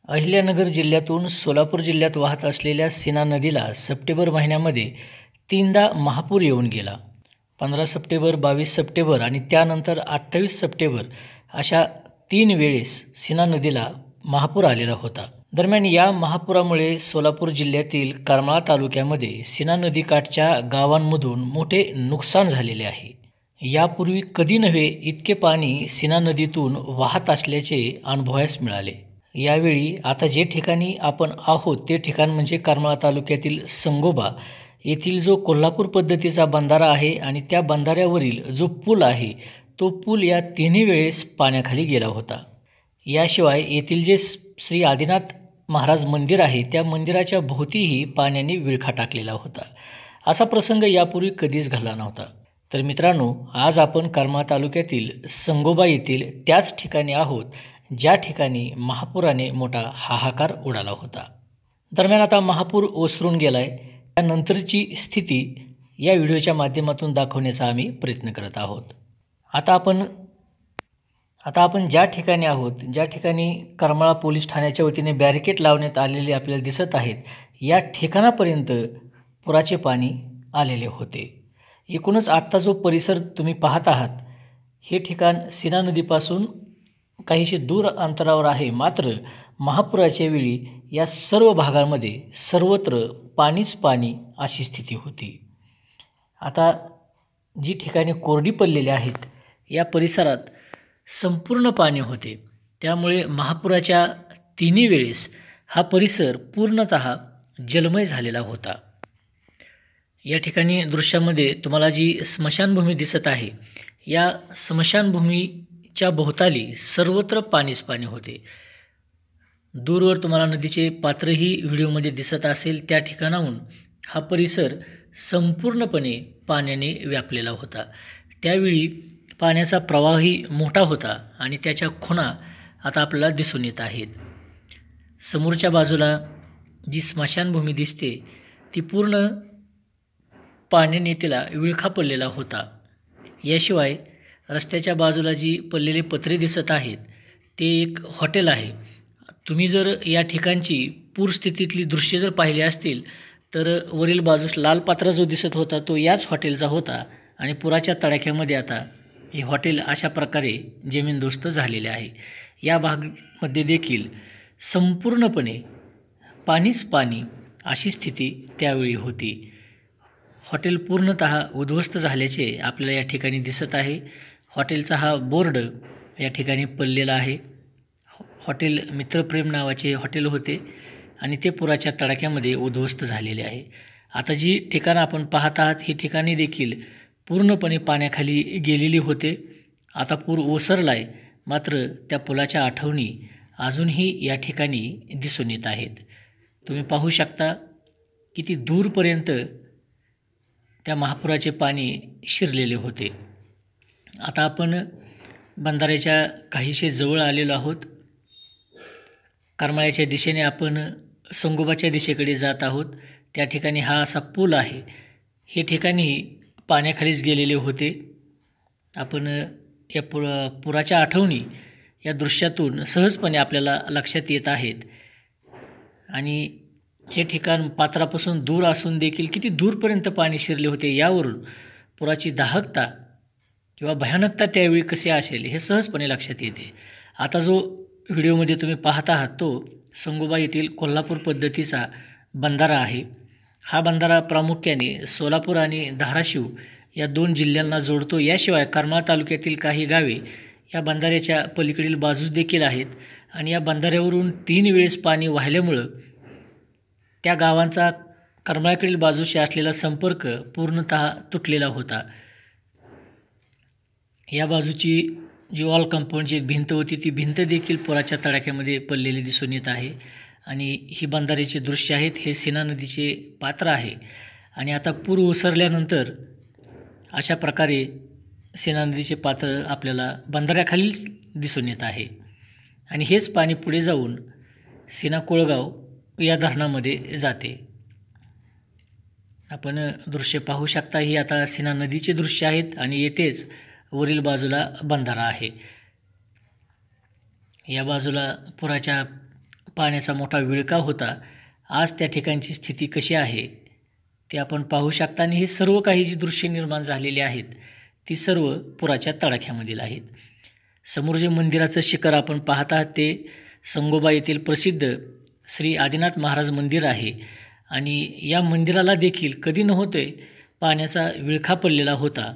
अहिल्यानगर जिल्ह्यातून सोलापूर जिल्ह्यात वाहत असलेल्या सीना नदीला सप्टेंबर महिन्यामध्ये तीनदा महापूर येऊन गेला. 15 सप्टेंबर, 22 सप्टेंबर आणि त्यानंतर 28 सप्टेंबर अशा 3 वेळेस सीना नदीला महापूर आलेला होता. दरम्यान या महापुरामुळे सोलापूर जिल्ह्यातील करमाळा तालुक्यामध्ये सीना नदीकाठच्या गावांमधून मोठे नुकसान झालेले आहे. यापूर्वी कधी नव्हे इतके पाणी सीना नदीतून वाहत असल्याचे अनुभवास मिळाले. यावेळी आता जे ठिकाणी आपण आहोत ते ठिकाण म्हणजे करमाळा तालुक्यातील संगोबा येथील जो कोल्हापूर पद्धतीचा बंधारा आहे आणि त्या बंधाऱ्यावरील जो पूल आहे तो पूल या तिन्ही वेळेस पाण्याखाली गेला होता. याशिवाय येथील जे श्री आदिनाथ महाराज मंदिर आहे त्या मंदिराच्या भोवतीही पाण्याने विळखा टाकलेला होता. असा प्रसंग यापूर्वी कधीच घडला नव्हता. तर मित्रांनो, आज आपण करमाळा तालुक्यातील संगोबा येथील त्याच ठिकाणी आहोत ज्या ठिकाणी महापुराने मोठा हाहाकार उडाला होता. दरम्यान आता महापूर ओसरून गेलाय, त्यानंतरची स्थिती या व्हिडिओच्या माध्यमातून दाखवण्याचा आम्ही प्रयत्न करत आहोत. आता आपण ज्या ठिकाणी आहोत, ज्या ठिकाणी करमाळा पोलीस ठाण्याच्या वतीने बॅरिकेड लावण्यात आलेले आपल्याला दिसत आहेत, या ठिकाणापर्यंत पुराचे पाणी आलेले होते. एकूणच आत्ता जो परिसर तुम्ही पाहत आहात हे ठिकाण सीना नदीपासून काहीशे दूर अंतरावर आहे. मात्र महापुराच्या वेळी या सर्व भागांमध्ये सर्वत्र पाणीच पाणी अशी स्थिती होती. आता जी ठिकाणी कोरडी पडलेली आहेत या परिसरात संपूर्ण पाणी होते. त्यामुळे महापुराच्या तिन्ही वेळेस हा परिसर पूर्णतः जलमय झालेला होता. या ठिकाणी दृश्यामध्ये तुम्हाला जी स्मशानभूमी दिसत आहे या स्मशानभूमीच्या भोवताली सर्वत्र पाणीच पाणी होते. दूरवर तुम्हाला नदीचे पात्रही व्हिडिओमध्ये दिसत असेल. त्या ठिकाणाहून हा परिसर संपूर्णपणे पाण्याने व्यापलेला होता. त्यावेळी पाण्याचा प्रवाहही मोठा होता आणि त्याच्या खुणा आता आपल्याला दिसून येत आहेत. समोरच्या बाजूला जी स्मशानभूमी दिसते ती पूर्ण पाण्याने तिला विळखा पडलेला होता. याशिवाय रस्त्याच्या बाजूला जी पडलेले पत्रे दिसत आहेत ते एक हॉटेल आहे. तुम्ही जर या ठिकाणची पूरस्थितीतली दृश्य जर पाहिली असतील तर वरील बाजूस लाल पात्रा जो दिसत होता तो याच हॉटेलचा होता आणि पुराच्या तडाख्यामध्ये आता हे हॉटेल अशा प्रकारे जमीनदोस्त झालेले आहे. या भागामध्ये देखील संपूर्णपणे पाणीच पाणी अशी स्थिती त्यावेळी होती. हॉटेल पूर्णतः उद्ध्वस्त झाल्याचे आपल्याला या ठिकाणी दिसत आहे. हॉटेलचा हा बोर्ड या ठिकाणी पडलेला आहे. हॉटेल मित्रप्रेम नावाचे हॉटेल होते आणि ते पुराच्या तडाख्यामध्ये उद्ध्वस्त झालेले आहे. आता जी ठिकाणं आपण पाहत आहात ही ठिकाणी देखील पूर्णपणे पाण्याखाली गेलेली होते. आता पूर ओसरला आहे, मात्र त्या पुलाच्या आठवणी अजूनही या ठिकाणी दिसून येत आहेत. तुम्ही पाहू शकता किती दूरपर्यंत त्या महापुराचे पाणी शिरलेले होते. आता आपण बंधाऱ्याच्या काहीशे जवळ आलेलो आहोत. करमाळ्याच्या दिशेने आपण संगोबाच्या दिशेकडे जात आहोत. त्या ठिकाणी हा असा पूल आहे. हे ठिकाणी पाण्याखालीच गेलेले होते. आपण या पुराच्या आठवणी या दृश्यातून सहजपणे आपल्याला लक्षात येत आहेत. आणि हे ठिकाण पात्रापासून दूर असून देखील किती दूरपर्यंत पाणी शिरले होते यावरून पुराची दाहकता किंवा भयानकता त्यावेळी कशी असेल हे सहजपणे लक्षात येते. आता जो व्हिडिओमध्ये तुम्ही पाहत आहात तो संगोबा येथील कोल्हापूर पद्धतीचा बंधारा आहे. हा बंधारा प्रामुख्याने सोलापूर आणि धाराशिव या 2 जिल्ह्यांना जोडतो. याशिवाय करमाळा तालुक्यातील काही गावे या बंधाऱ्याच्या पलीकडील बाजूस देखील आहेत आणि या बंधाऱ्यावरून 3 वेळेस पाणी वाहिल्यामुळं त्या गावांचा करमाळ्याकडील बाजूशी असलेला संपर्क पूर्णतः तुटलेला होता. या बाजूची जी वॉल कंपाऊंडची एक भिंत होती ती भिंत देखील पुराच्या तडाख्यामध्ये पडलेली दिसून येत आहे. आणि ही बंधाऱ्याचे दृश्य आहेत. हे सीना नदीचे पात्र आहे आणि आता पूर ओसरल्यानंतर अशा प्रकारे सीना नदीचे पात्र आपल्याला बंधाऱ्याखाली दिसून येत आहे. आणि हेच पाणी पुढे जाऊन सीना कोळगाव या धरणामध्ये जाते. आपण दृश्य पाहू शकता. ही आता सीना नदीचे दृश्य आहेत आणि येथेच वरील बाजूला बंधारा आहे. या बाजूला पुराच्या पाण्याचा मोठा विळखा होता. आज त्या ठिकाणची स्थिती कशी आहे ते आपण पाहू शकता. आणि हे सर्व काही जी दृश्ये निर्माण झालेली आहेत ती सर्व पुराच्या तडाख्यामधील आहेत. समोर जे मंदिराचं शिखर आपण पाहत आहात ते संगोबा येथील प्रसिद्ध श्री आदिनाथ महाराज मंदिर आहे. आणि या मंदिराला देखील कधी नव्हते पाण्याचा विळखा पडलेला होता.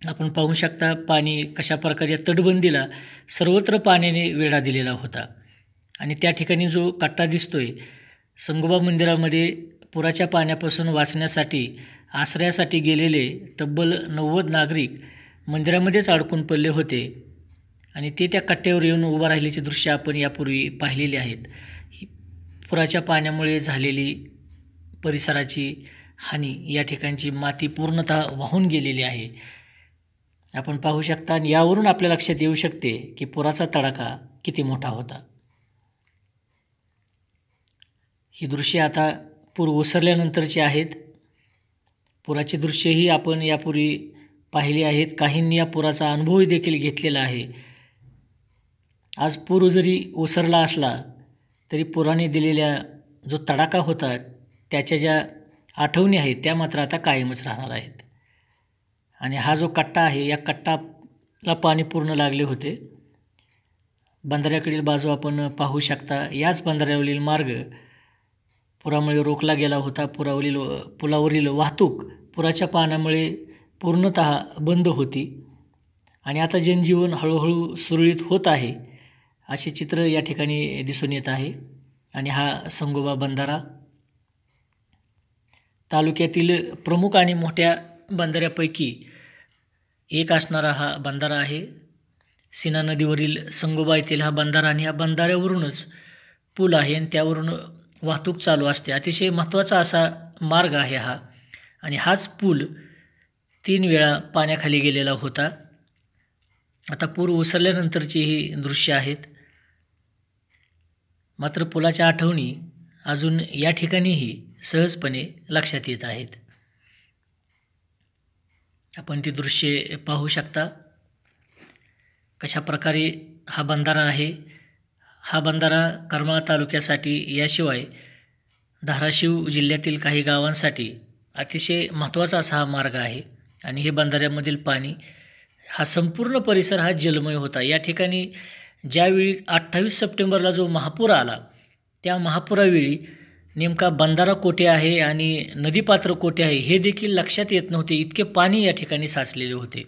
आपण पाहू शकता पाणी कशा प्रकारे या तटबंदीला सर्वत्र पाण्याने वेढा दिलेला होता. आणि त्या ठिकाणी जो कट्टा दिसतोय संगोबा मंदिरामध्ये पुराच्या पाण्यापासून वाचण्यासाठी आश्रयासाठी गेलेले तब्बल 90 नागरिक मंदिरामध्येच अडकून पडले होते. आणि ते त्या कट्ट्यावर येऊन उभं राहिल्याची दृश्य आपण यापूर्वी पाहिलेली आहेत. ही पुराच्या पाण्यामुळे झालेली परिसराची हानी, या ठिकाणची माती पूर्णतः वाहून गेलेली आहे आपण पाहू शकता. आणि यावरून आपल्या लक्षात येऊ शकते की पुराचा तडाखा किती मोठा होता. ही दृश्ये आता पूर ओसरल्यानंतरची आहेत. पुराची दृश्येही आपण यापूर्वी पाहिली आहेत. काहींनी या पुराचा अनुभवही देखील घेतलेला आहे. आज पूर जरी ओसरला असला तरी पुराने दिलेल्या जो तडाखा होता त्याच्या ज्या आठवणी आहेत त्या मात्र आता कायमच राहणार आहेत. आणि हा जो कट्टा आहे या कट्टाला पाणी पूर्ण लागले होते. बंधाऱ्याकडील बाजू आपण पाहू शकता. याच बंधाऱ्यावरील मार्ग पुरामुळे रोखला गेला होता. पुलावरील वाहतूक पुराच्या पाण्यामुळे पूर्णतः बंद होती. आणि आता जनजीवन हळूहळू सुरळीत होत आहे असे चित्र या ठिकाणी दिसून येत आहे. आणि हा संगोबा बंधारा तालुक्यातील प्रमुख आणि मोठ्या बंधाऱ्यापैकी एक असणारा हा बंधारा आहे. सीना नदीवरील संगोबा येथील हा बंधारा. आणि या बंधाऱ्यावरूनच पूल आहे आणि त्यावरून वाहतूक चालू असते. अतिशय महत्त्वाचा असा मार्ग आहे हा. आणि हाच पूल 3 वेळा पाण्याखाली गेलेला होता. आता पूर ओसरल्यानंतरची ही दृश्य आहेत. मात्र पुलाच्या आठवणी अजून या ठिकाणीही सहजपणे लक्षात येत आहेत. आपण ती दृश्ये पाहू शकता कशा प्रकारे हा बंधारा आहे. हा बंधारा करमाळा तालुक्यासाठी याशिवाय धाराशिव जिल्ह्यातील काही गावांसाठी अतिशय महत्त्वाचा असा हा मार्ग आहे. आणि हे बंधाऱ्यामधील पाणी हा संपूर्ण परिसर हा जलमय होता. या ठिकाणी ज्यावेळी 28 सप्टेंबरला जो महापूर आला त्या महापुरावेळी नेमका बंधारा कोठे आहे आणि नदीपात्र कोठे आहे हे देखील लक्षात येत नव्हते. इतके पाणी या ठिकाणी साचलेले होते.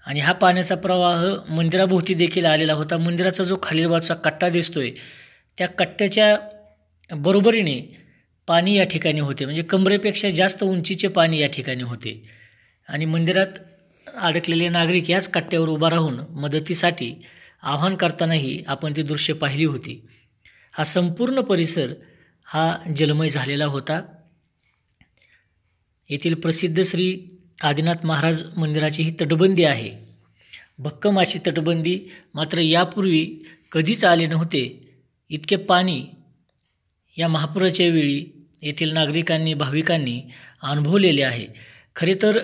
आणि हा पाण्याचा प्रवाह मंदिराभोवती देखील आलेला होता. मंदिराचा जो खालील बाजूचा कट्टा दिसतोय त्या कट्ट्याच्या बरोबरीने पाणी या ठिकाणी होते. म्हणजे कमरेपेक्षा जास्त उंचीचे पाणी या ठिकाणी होते. आणि मंदिरात अडकलेले नागरिक याच कट्ट्यावर उभा राहून मदतीसाठी आवाहन करतानाही आपण ती दृश्य पाहिली होती. हा संपूर्ण परिसर हा जलमय झालेला होता. येथील प्रसिद्ध श्री आदिनाथ महाराज मंदिराची ही तटबंदी आहे. भक्कम अशी तटबंदी. मात्र यापूर्वी कधीच आले नव्हते इतके पाणी या महापुराच्या वेळी येथील नागरिकांनी भाविकांनी अनुभवलेले आहे. खरे तर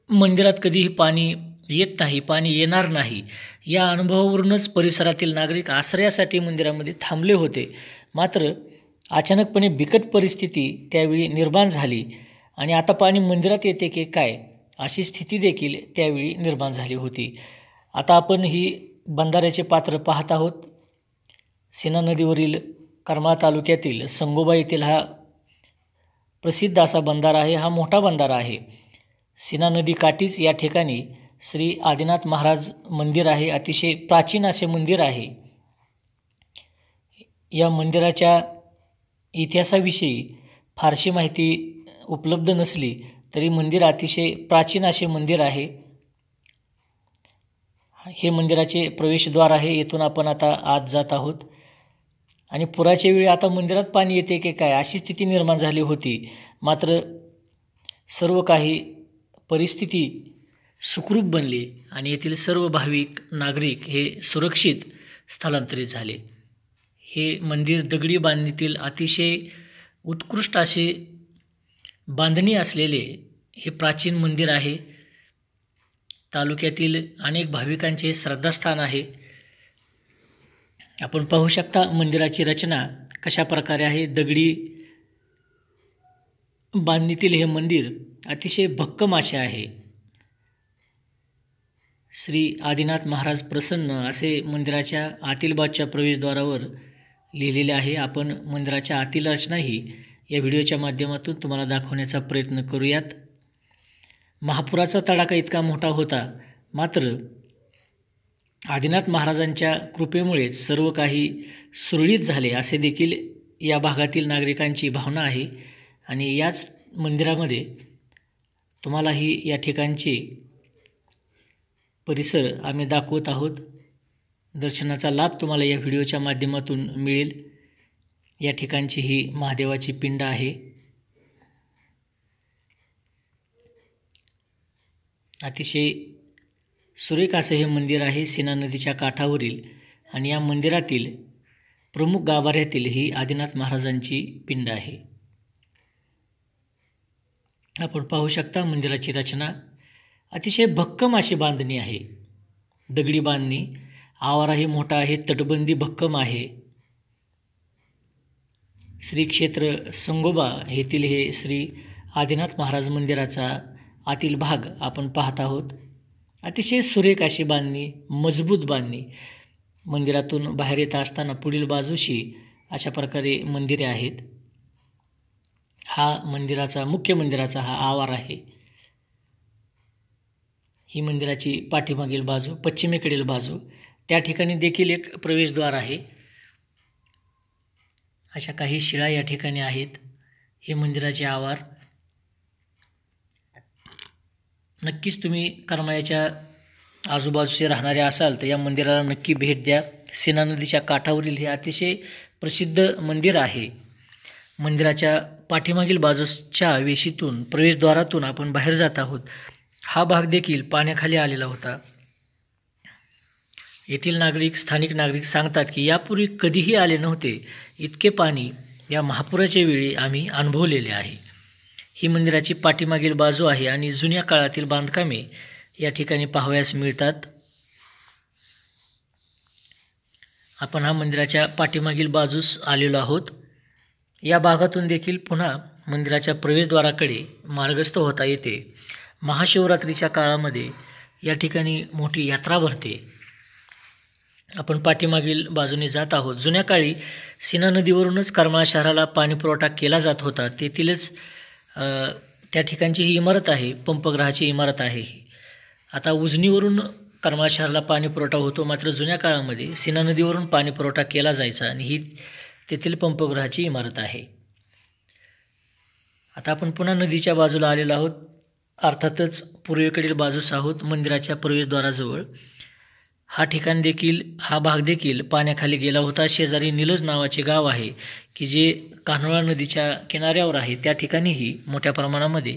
मंदिरात कधीही पाणी येत नाही, पाणी येणार नाही या अनुभवावरूनच परिसरातील नागरिक आश्रयासाठी मंदिरामध्ये थांबले होते. मात्र अचानकपणे बिकट परिस्थिती त्यावेळी निर्माण झाली आणि आता पाणी मंदिरात येते की काय अशी स्थिती देखील त्यावेळी निर्माण झाली होती. आता आपण ही बंधाऱ्याचे पात्र पाहत आहोत. सीना नदीवरील करमाळा तालुक्यातील संगोबा येथील हा प्रसिद्ध असा बंधारा आहे. हा मोठा बंधारा आहे. सीना नदी काठीच या ठिकाणी श्री आदिनाथ महाराज मंदिर आहे. अतिशय प्राचीन असे मंदिर आहे. या मंदिराच्या इतिहासाविषयी फारशी माहिती उपलब्ध नसली तरी मंदिर अतिशय प्राचीन असे मंदिर आहे. हे मंदिराचे प्रवेशद्वार आहे. येथून आपण आता आत जात आहोत. आणि पुराच्या वेळी आता मंदिरात पाणी येते की काय अशी स्थिती निर्माण झाली होती. मात्र सर्व काही परिस्थिती सुखरूप बनली आणि येथील सर्व भाविक नागरिक हे सुरक्षित स्थलांतरित झाले. हे मंदिर दगडी बांधणीतील अतिशय उत्कृष्ट असे बांधणी असलेले हे प्राचीन मंदिर आहे. तालुक्यातील अनेक भाविकांचे श्रद्धास्थान आहे. आपण पाहू शकता मंदिराची रचना कशा प्रकारे आहे। दगडी बांधणीतील हे मंदिर अतिशय भक्कम असे आहे। श्री आदिनाथ महाराज प्रसन्न असे मंदिराच्या आतील बाजूच्या प्रवेशद्वारावर लिहिलेले आहे। आपण मंदिराच्या आतील रचनाही या व्हिडिओच्या माध्यमातून तुम्हाला दाखवण्याचा प्रयत्न करूयात। महापुराचा तडाखा इतका मोठा होता, मात्र आदिनाथ महाराजांच्या कृपेमुळे सर्व काही सुरळीत झाले असे देखील या भागातील नागरिकांची भावना आहे। आणि याच मंदिरामध्ये तुम्हालाही या ठिकाणचे परिसर आम्ही दाखवत आहोत। दर्शनाचा लाभ तुम्हाला या व्हिडिओच्या माध्यमातून मिळेल। या ठिकाणची ही महादेवाची पिंड आहे। अतिशय सुरेख असं हे मंदिर आहे सीना नदीच्या काठावरील, आणि या मंदिरातील प्रमुख गाभाऱ्यातील ही आदिनाथ महाराजांची पिंड आहे। आपण पाहू शकता मंदिराची रचना अतिशय भक्कम अशी बांधणी आहे। दगडी बांधणी, आवाराही मोठा आहे, तटबंदी भक्कम आहे। श्री क्षेत्र संगोबा येथील हे श्री आदिनाथ महाराज मंदिराचा आतील भाग आपण पाहत आहोत। अतिशय सुरेख अशी बांधणी, मजबूत बांधणी। मंदिरातून बाहेर येत असताना पुढील बाजूशी अशा प्रकारे मंदिरे आहेत। हा मुख्य मंदिराचा हा आवार आहे। ही मंदिराची पाठीमागील बाजू, पश्चिमेकडील बाजू, त्या ठिकाणी देखील एक प्रवेशद्वार आहे। अशा काही शिळा या ठिकाणी आहेत। हे मंदिराचे आवार। नक्कीच तुम्ही करमाळ्याच्या आजूबाजूचे राहणारे असाल तर या मंदिराला नक्की भेट द्या। सीना नदीच्या काठावरील हे अतिशय प्रसिद्ध मंदिर आहे। मंदिराच्या पाठीमागील बाजूच्या वेशीतून प्रवेशद्वारातून आपण बाहेर जात आहोत। हा भाग देखील पाण्याखाली आलेला होता। येथील स्थानिक नागरिक सांगतात की यापूर्वी कधीही आले नव्हते, इतके पाणी या महापुराच्या वेळी आम्ही अनुभवलेले आहे। ही मंदिराची पाठीमागील बाजू आहे आणि जुन्या काळातील बांधकामे या ठिकाणी पाहावयास मिळतात। आपण हा मंदिराच्या पाठीमागील बाजूस आलेलो आहोत। या भागातून देखील पुन्हा मंदिराच्या प्रवेशद्वाराकडे मार्गस्थ होता येते। महाशिवरात्रीच्या काळामध्ये या ठिकाणी मोठी यात्रा भरते। आपण पाठीमागील बाजूने जात आहोत। जुन्या काळी सीना नदीवरूनच करमाळा शहराला पाणीपुरवठा केला जात होता। तेथीलच त्या ठिकाणची ही इमारत आहे, पंपग्रहाची इमारत आहे ही। आता उजनीवरून करमाळा शहराला पाणीपुरवठा होतो, मात्र जुन्या काळामध्ये सीना नदीवरून पाणीपुरवठा केला जायचा आणि ही तेथील पंपग्रहाची इमारत आहे। आता आपण पुन्हा नदीच्या बाजूला आलेलो आहोत, अर्थातच पूर्वेकडील बाजूस आहोत, मंदिराच्या प्रवेशद्वाराजवळ। हा भाग देखील पाण्याखाली गेला होता। शेजारी निलज नावाचे गाव आहे की जे कान्होळा नदीच्या किनाऱ्यावर आहे। त्या ठिकाणीही मोठ्या प्रमाणामध्ये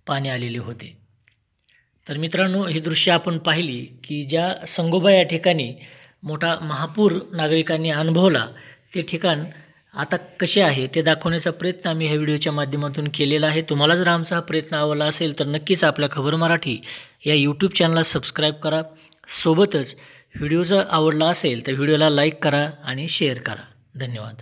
पाणी आलेले होते। तर मित्रांनो, ही दृश्य आपण पाहिली की ज्या संगोबा या ठिकाणी मोठा महापूर नागरिकांनी अनुभवला, ते ठिकाण आता कसे आहे ते दाखवण्याचा प्रयत्न आम्ही ह्या व्हिडिओच्या माध्यमातून केलेला आहे। तुम्हाला जर आमचा हा प्रयत्न आवडला असेल तर नक्कीच आपल्या खबर मराठी या यूट्यूब चॅनलला सबस्क्राईब करा। सोबतच व्हिडिओ जर आवडला असेल तर व्हिडिओला लाईक करा आणि शेअर करा। धन्यवाद।